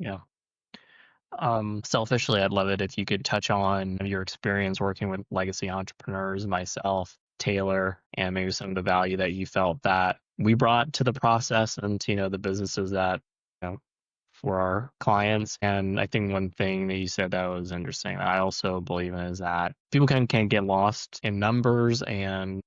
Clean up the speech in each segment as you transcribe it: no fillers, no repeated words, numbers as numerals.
Yeah. Selfishly, I'd love it if you could touch on your experience working with legacy entrepreneurs, myself, Taylor, and maybe some of the value that you felt that we brought to the process and to, the businesses that, for our clients. And I think one thing that you said that was interesting, that I also believe in, is that people can get lost in numbers and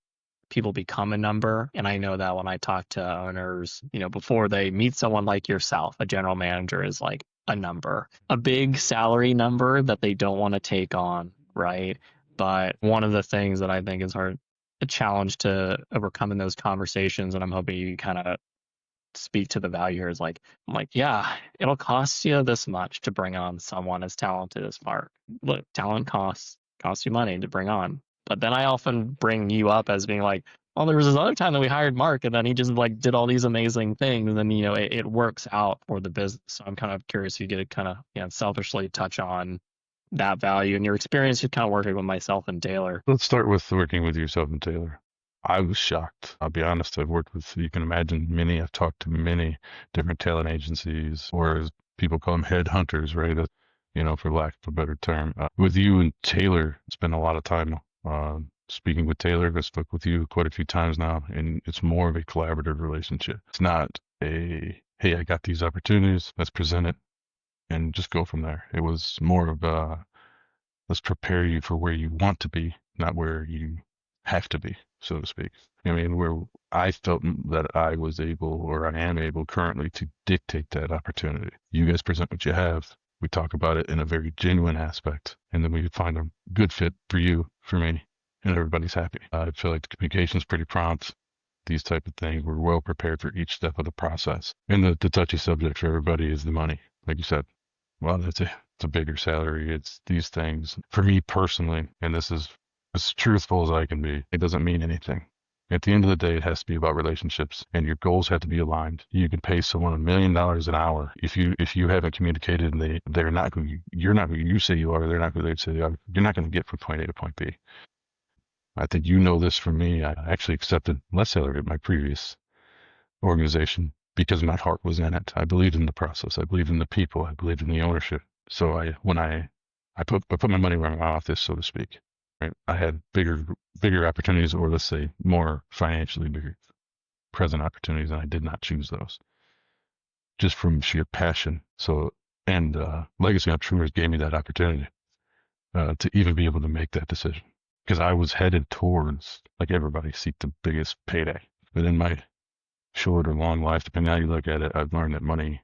people become a number. And I know that when I talk to owners, before they meet someone like yourself, a general manager is like a number, a big salary number that they don't want to take on, right? But one of the things that I think is hard, a challenge to overcome in those conversations, and I'm hoping you kind of speak to the value here, is like, I'm like, yeah, it'll cost you this much to bring on someone as talented as Mark. Look, talent costs you money to bring on. But then I often bring you up as being like, well, there was this other time that we hired Mark, and then he just like did all these amazing things, and then it works out for the business. So I'm kind of curious if you get to kind of selfishly touch on that value and your experience just kind of working with myself and Taylor. Let's start with working with yourself and Taylor. I was shocked. I'll be honest. I've worked with, you can imagine, many. I've talked to many different talent agencies, or as people call them, headhunters, right? For lack of a better term. With you and Taylor, spent a lot of time speaking with Taylor. I've spoke with you quite a few times now, and it's more of a collaborative relationship. It's not a, hey, I got these opportunities, let's present it and just go from there. It was more of a, let's prepare you for where you want to be, not where you have to be, so to speak. I mean, where I felt that I was able, or I am able currently, to dictate that opportunity. You guys present what you have. We talk about it in a very genuine aspect, and then we find a good fit for you, for me, and everybody's happy. I feel like the communication is pretty prompt. These type of things, we're well prepared for each step of the process. And the touchy subject for everybody is the money. Like you said, well, it's a bigger salary. It's these things. For me personally, and this is as truthful as I can be, it doesn't mean anything. At the end of the day, it has to be about relationships, and your goals have to be aligned. You can pay someone $1 million an hour if you haven't communicated, and they're not who you're not who you say you are. They're not who they say they are. You're not going to get from point A to point B. I think you know this from me. I actually accepted less salary at my previous organization because my heart was in it. I believed in the process. I believed in the people. I believed in the ownership. So when I put my money where my mouth is, so to speak. Right? I had bigger opportunities, or let's say more financially bigger present opportunities, and I did not choose those just from sheer passion. So, and Legacy Entrepreneurs gave me that opportunity to even be able to make that decision, because I was headed towards, like everybody, seek the biggest payday. But in my short or long life, depending on how you look at it, I've learned that money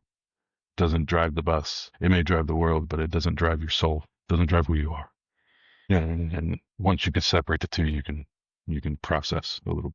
doesn't drive the bus. It may drive the world, but it doesn't drive your soul. It doesn't drive who you are. Yeah, and once you can separate the two, you can process a little